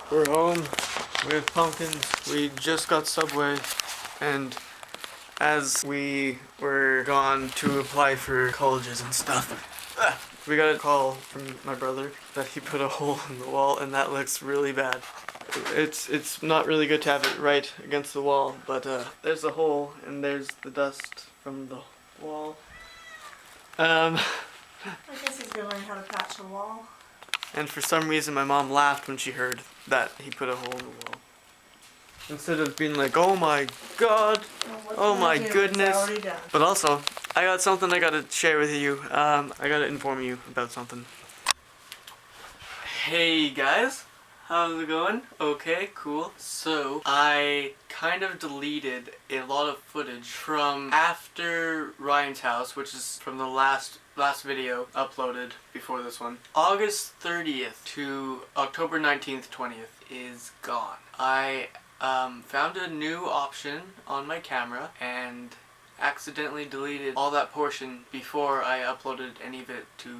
We're home with pumpkins. We just got Subway, and as we were gone to apply for colleges and stuff, we got a call from my brother that he put a hole in the wall, and that looks really bad. It's not really good to have it right against the wall, but there's a hole, and there's the dust from the wall. I guess he's gonna learn how to patch a wall. And for some reason my mom laughed when she heard that he put a hole in the wall. Instead of being like, oh my god, oh my goodness. But also, I got something I gotta share with you. I gotta inform you about something. Hey guys, how's it going? Okay, cool. So, I kind of deleted a lot of footage from after Ryan's house, which is from the last video uploaded before this one. August 30th to October 19th, 20th is gone. I found a new option on my camera and accidentally deleted all that portion before I uploaded any of it to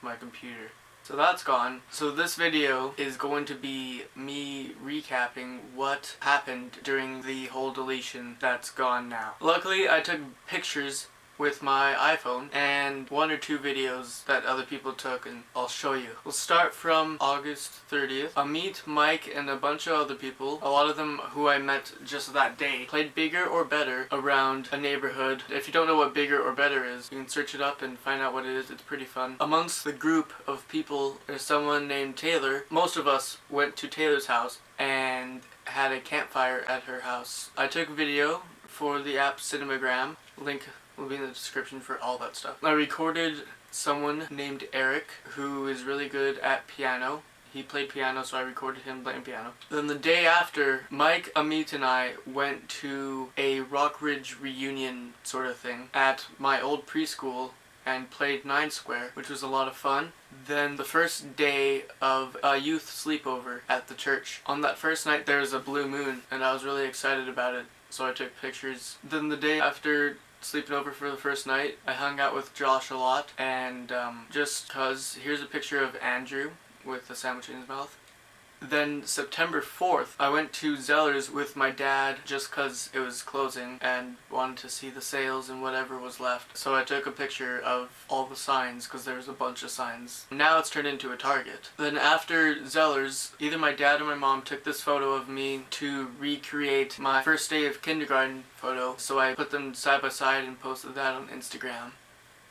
my computer. So that's gone. So this video is going to be me recapping what happened during the whole deletion that's gone now. Luckily, I took pictures with my iPhone and one or two videos that other people took, and I'll show you. We'll start from August 30th. Amit, Mike, and a bunch of other people, a lot of them who I met just that day, played Bigger or Better around a neighborhood. If you don't know what Bigger or Better is, you can search it up and find out what it is. It's pretty fun. Amongst the group of people, there's someone named Taylor. Most of us went to Taylor's house and had a campfire at her house. I took video for the app Cinemagram. Link will be in the description for all that stuff. I recorded someone named Eric who is really good at piano. He played piano, so I recorded him playing piano. Then the day after, Mike, Amit, and I went to a Rock Ridge reunion sort of thing at my old preschool and played Nine Square, which was a lot of fun. Then the first day of a youth sleepover at the church. On that first night there was a blue moon, and I was really excited about it, so I took pictures. Then the day after sleeping over for the first night, I hung out with Josh a lot, and just cause, here's a picture of Andrew with a sandwich in his mouth. Then September 4th, I went to Zeller's with my dad just cause it was closing and wanted to see the sales and whatever was left. So I took a picture of all the signs cause there was a bunch of signs. Now it's turned into a Target. Then after Zeller's, either my dad or my mom took this photo of me to recreate my first day of kindergarten photo. So I put them side by side and posted that on Instagram.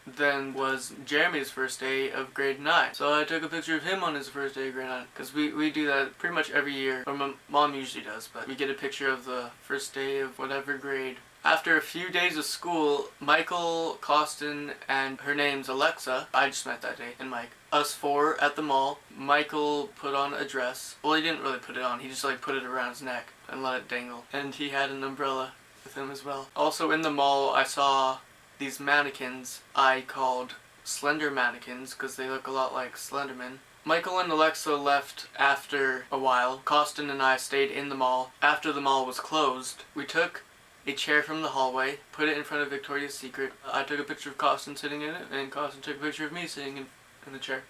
Then was Jeremy's first day of grade 9. So I took a picture of him on his first day of grade 9. Because we do that pretty much every year. Or my mom usually does, but we get a picture of the first day of whatever grade. After a few days of school, Michael, Costin, and her name's Alexa, I just met that day, and Mike. Us four at the mall. Michael put on a dress. Well, he didn't really put it on. He just like put it around his neck and let it dangle. And he had an umbrella with him as well. Also in the mall, I saw these mannequins I called Slender mannequins because they look a lot like Slenderman. Michael and Alexa left after a while. Costin and I stayed in the mall. After the mall was closed, we took a chair from the hallway, put it in front of Victoria's Secret. I took a picture of Costin sitting in it, and Costin took a picture of me sitting in the chair.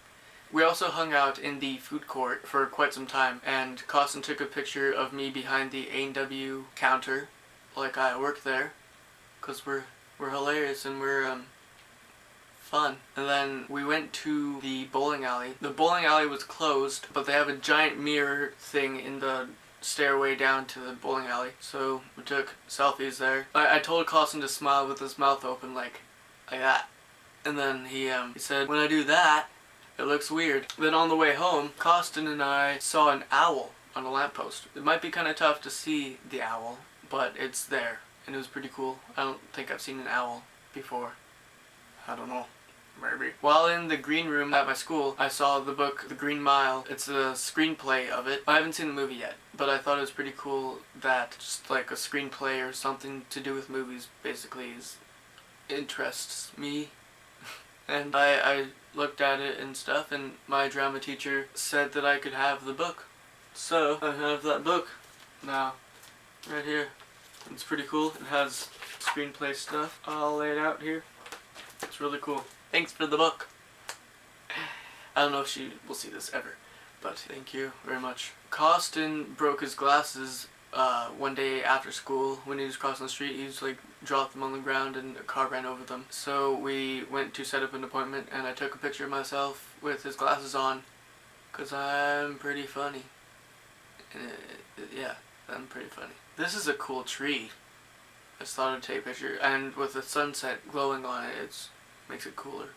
We also hung out in the food court for quite some time, and Costin took a picture of me behind the A&W counter, like I worked there, because we're hilarious and we're fun. And then we went to the bowling alley. The bowling alley was closed, but they have a giant mirror thing in the stairway down to the bowling alley. So we took selfies there. I told Costin to smile with his mouth open like that. And then he said, when I do that, it looks weird. Then on the way home, Costin and I saw an owl on a lamppost. It might be kind of tough to see the owl, but it's there. And it was pretty cool. I don't think I've seen an owl before. I don't know. Maybe. While in the green room at my school, I saw the book The Green Mile. It's a screenplay of it. I haven't seen the movie yet, but I thought it was pretty cool that just like a screenplay or something to do with movies basically interests me. And I looked at it and stuff, and my drama teacher said that I could have the book. So I have that book now, right here. It's pretty cool. It has screenplay stuff all laid out here. It's really cool. Thanks for the book. I don't know if she will see this ever. but thank you very much. Costin broke his glasses one day after school. When he was crossing the street, he just like dropped them on the ground and a car ran over them. So we went to set up an appointment and I took a picture of myself with his glasses on, because I'm pretty funny. Yeah, I'm pretty funny. This is a cool tree. I just thought I'd take a picture, and with the sunset glowing on it, it makes it cooler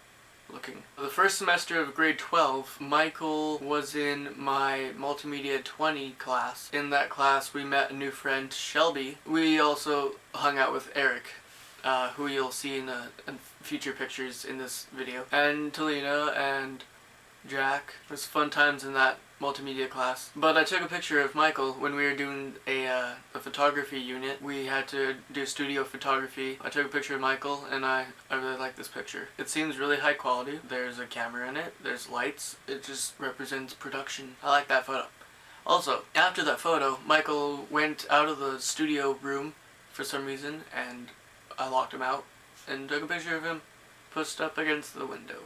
looking. The first semester of grade 12, Michael was in my Multimedia 20 class. In that class, we met a new friend, Shelby. We also hung out with Eric, who you'll see in future pictures in this video, and Talina and Jack. It was fun times in that multimedia class. But I took a picture of Michael when we were doing a photography unit. We had to do studio photography. I took a picture of Michael and I really like this picture. It seems really high quality. There's a camera in it, there's lights, it just represents production. I like that photo. Also, after that photo, Michael went out of the studio room for some reason and I locked him out and took a picture of him pushed up against the window,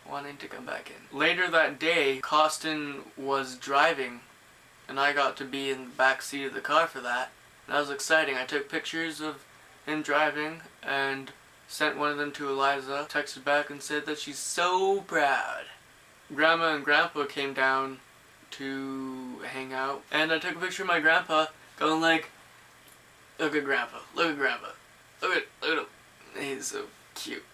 wanting to come back in. Later that day, Costin was driving, and I got to be in the back seat of the car for that. That was exciting. I took pictures of him driving and sent one of them to Eliza, texted back and said that she's so proud. Grandma and Grandpa came down to hang out, and I took a picture of my grandpa going like, look at Grandpa, look at Grandpa, look at him. He's so cute.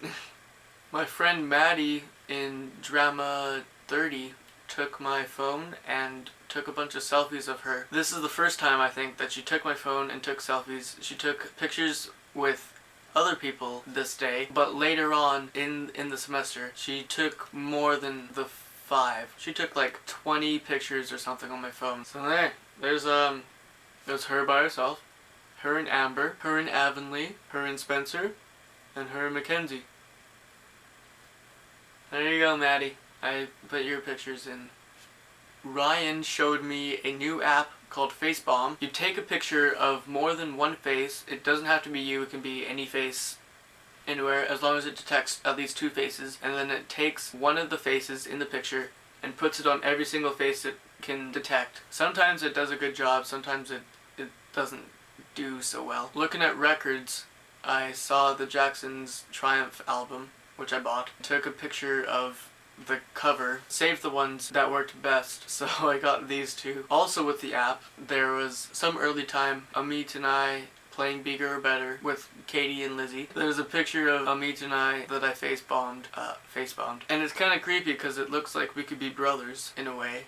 My friend Maddie in Drama 30 took my phone and took a bunch of selfies of her. This is the first time I think that she took my phone and took selfies. She took pictures with other people this day, but later on in the semester she took more than the 5. She took like 20 pictures or something on my phone. So there's her by herself, her and Amber, her and Avonlea, her and Spencer, and her and Mackenzie. There you go, Maddie. I put your pictures in. Ryan showed me a new app called FaceBomb. You take a picture of more than one face. It doesn't have to be you. It can be any face anywhere, as long as it detects at least 2 faces. And then it takes one of the faces in the picture and puts it on every single face it can detect. Sometimes it does a good job. Sometimes it doesn't do so well. Looking at records, I saw the Jacksons' Triumph album, which I bought. Took a picture of the cover, saved the ones that worked best, so I got these 2. Also with the app, there was some early time Amit and I playing Bigger or Better with Katie and Lizzie. There's a picture of Amit and I that I face-bombed. And it's kind of creepy because it looks like we could be brothers in a way.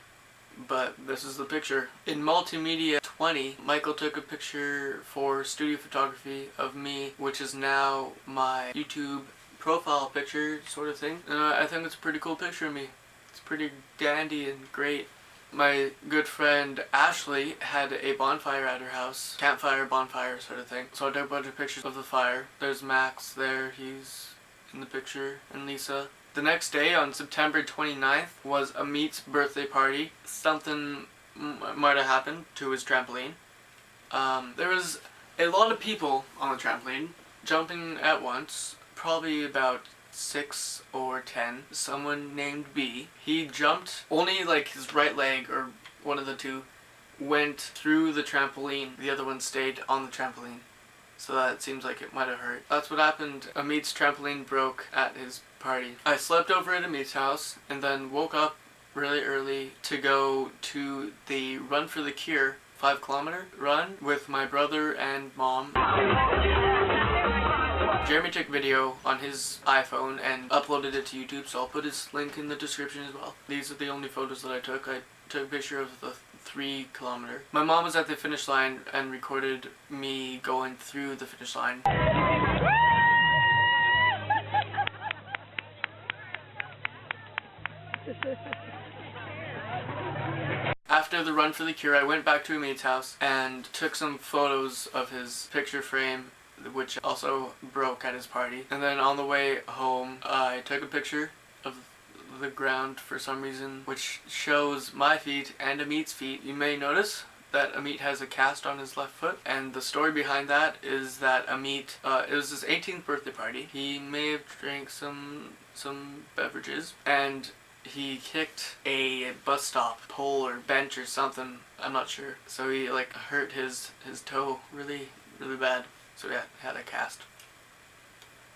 But this is the picture. In Multimedia 20, Michael took a picture for studio photography of me, which is now my YouTube profile picture sort of thing. And I think it's a pretty cool picture of me. It's pretty dandy and great. My good friend Ashley had a bonfire at her house. Campfire, bonfire sort of thing. So I took a bunch of pictures of the fire. There's Max there, he's in the picture, and Lisa. The next day, on September 29th, was Amit's birthday party. Something might have happened to his trampoline. There was a lot of people on the trampoline, jumping at once, probably about 6 or 10. Someone named B. He jumped, only like his right leg, or one of the 2, went through the trampoline. The other one stayed on the trampoline. So that seems like it might have hurt. That's what happened. Amit's trampoline broke at his party. I slept over at Amit's house and then woke up really early to go to the Run for the Cure 5-kilometer run with my brother and mom. Jeremy took video on his iPhone and uploaded it to YouTube, so I'll put his link in the description as well. These are the only photos that I took. I took a picture of the 3-kilometer. My mom was at the finish line and recorded me going through the finish line. After the Run for the Cure, I went back to Amit's house and took some photos of his picture frame, which also broke at his party. And then on the way home, I took a picture of the ground for some reason, which shows my feet and Amit's feet. You may notice that Amit has a cast on his left foot, and the story behind that is that Amit, it was his 18th birthday party. He may have drank some beverages, and he kicked a bus stop pole or bench or something. I'm not sure. So he like hurt his toe really bad. So yeah, had a cast.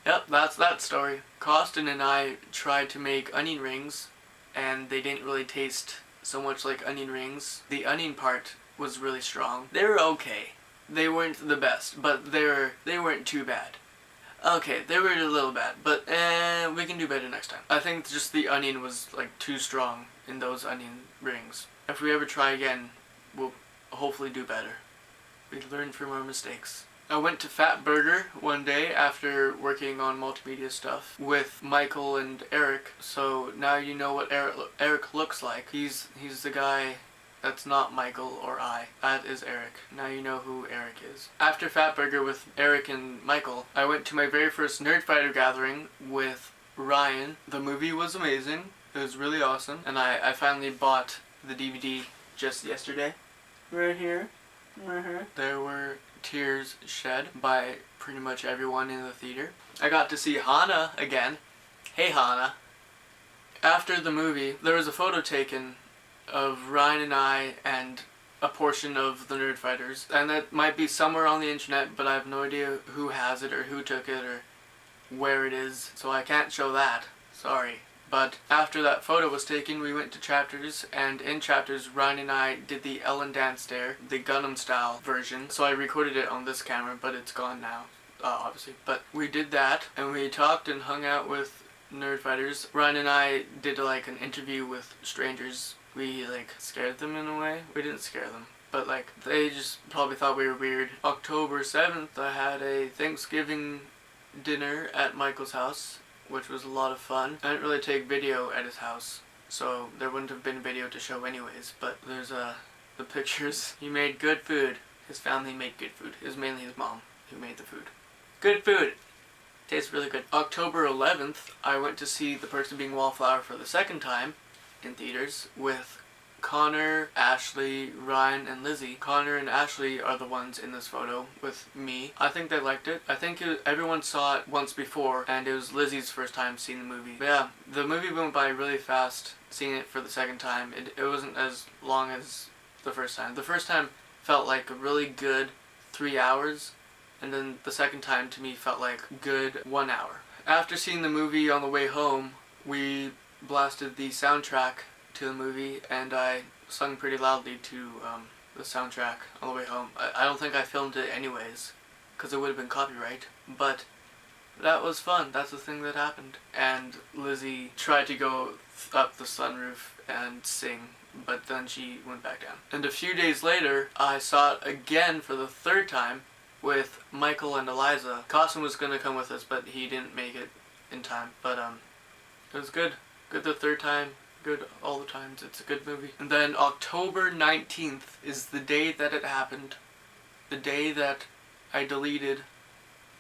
Yep, that's that story. Costin and I tried to make onion rings, and they didn't really taste so much like onion rings. The onion part was really strong. They were okay. They weren't the best, but they weren't too bad. Okay, they were a little bad, but we can do better next time. I think just the onion was like too strong in those onion rings. If we ever try again, we'll hopefully do better. We learn from our mistakes. I went to Fat Burger one day after working on multimedia stuff with Michael and Eric. So now you know what Eric looks like. He's the guy that's not Michael or I. That is Eric. Now you know who Eric is. After Fat Burger with Eric and Michael, I went to my very first Nerdfighter gathering with Ryan. The movie was amazing. It was really awesome. And I finally bought the DVD just yesterday. Right here. There were tears shed by pretty much everyone in the theater. I got to see Hana again. Hey Hana. After the movie, there was a photo taken of Ryan and I and a portion of the Nerdfighters, and that might be somewhere on the internet, but I have no idea who has it or who took it or where it is, so I can't show that. Sorry. But after that photo was taken, we went to Chapters, and in Chapters, Ryan and I did the Ellen Dance Dare, the Gundam style version. So I recorded it on this camera, but it's gone now, obviously. But we did that, and we talked and hung out with Nerdfighters. Ryan and I did like an interview with strangers. We like scared them in a way. We didn't scare them, but like they just probably thought we were weird. October 7th, I had a Thanksgiving dinner at Michael's house, which was a lot of fun. I didn't really take video at his house, so there wouldn't have been video to show anyways, but there's the pictures. He made good food. His family made good food. It was mainly his mom who made the food. Good food! Tastes really good. October 11th, I went to see The Perks of Being Wallflower for the second time in theaters with Connor, Ashley, Ryan, and Lizzie. Connor and Ashley are the ones in this photo with me. I think they liked it. I think everyone saw it once before, and it was Lizzie's first time seeing the movie. But yeah, the movie went by really fast seeing it for the second time. It wasn't as long as the first time. The first time felt like a really good 3 hours, and then the second time to me felt like good 1 hour. After seeing the movie on the way home, we blasted the soundtrack to the movie, and I sung pretty loudly to the soundtrack on the way home. I don't think I filmed it anyways, because it would have been copyright, but that was fun. That's the thing that happened. And Lizzie tried to go up the sunroof and sing, but then she went back down. And a few days later, I saw it again for the third time with Michael and Eliza. Costin was going to come with us, but he didn't make it in time. But it was good. Good the third time. Good all the times. It's a good movie. And then October 19th is the day that it happened. The day that I deleted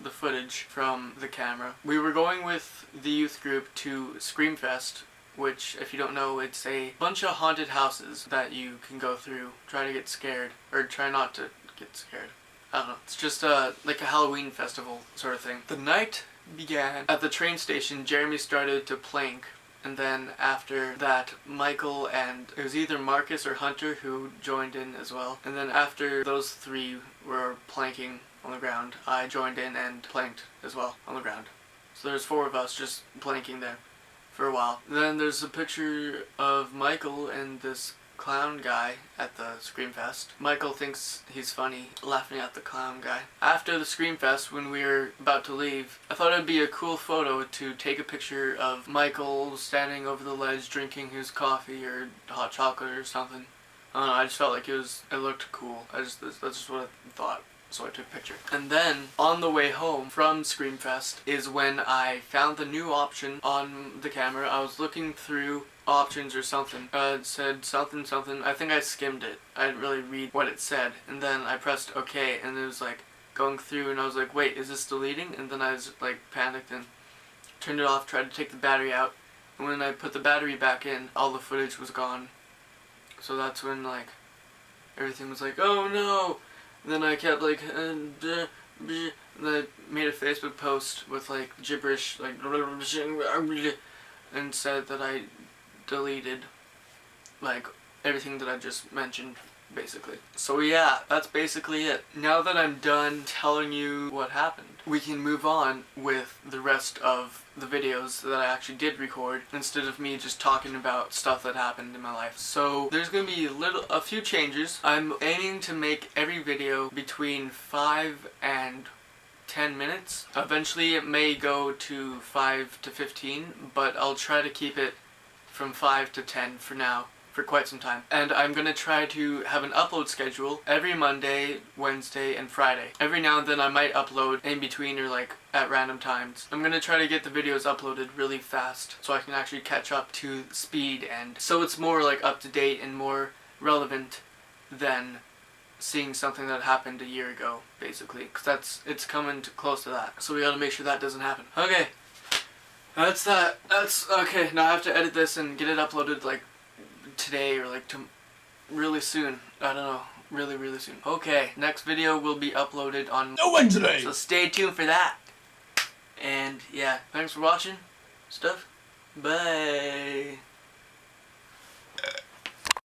the footage from the camera. We were going with the youth group to Screamfest, which, if you don't know, it's a bunch of haunted houses that you can go through, try to get scared, or try not to get scared. I don't know. It's just like a Halloween festival sort of thing. The night began at the train station. Jeremy started to plank. And then after that, Michael and it was either Marcus or Hunter who joined in as well. And then after those three were planking on the ground, I joined in and planked as well on the ground. So there's 4 of us just planking there for a while. Then there's a picture of Michael and this clown guy at the Screamfest. Michael thinks he's funny, laughing at the clown guy. After the Screamfest, when we were about to leave, I thought it'd be a cool photo to take a picture of Michael standing over the ledge drinking his coffee or hot chocolate or something. I don't know, I just felt like it looked cool. That's just what I thought. So I took a picture. And then, on the way home from Screamfest is when I found the new option on the camera. I was looking through options or something. It said something. I think I skimmed it. I didn't really read what it said. And then I pressed OK, and it was like going through, and I was like, wait, is this deleting? And then I was like panicked and turned it off, tried to take the battery out. And when I put the battery back in, all the footage was gone. So that's when like everything was like, oh no! And then I kept like, and then I made a Facebook post with like gibberish, like, and said that I deleted like everything that I just mentioned, basically. So yeah, that's basically it. Now that I'm done telling you what happened, we can move on with the rest of the videos that I actually did record, instead of me just talking about stuff that happened in my life. So there's gonna be a few changes. I'm aiming to make every video between 5 and 10 minutes. Eventually it may go to 5 to 15, but I'll try to keep it from 5 to 10 for now, for quite some time. And I'm gonna try to have an upload schedule every Monday, Wednesday, and Friday. Every now and then I might upload in between or like at random times. I'm gonna try to get the videos uploaded really fast so I can actually catch up to speed, and so it's more like up to date and more relevant than seeing something that happened a year ago, basically, because it's coming close to that. So we gotta make sure that doesn't happen. Okay, that's that. That's okay. Now I have to edit this and get it uploaded like today or like really soon. I don't know, really soon. Okay, next video will be uploaded on Wednesday. So stay tuned for that. And yeah, thanks for watching stuff. Bye.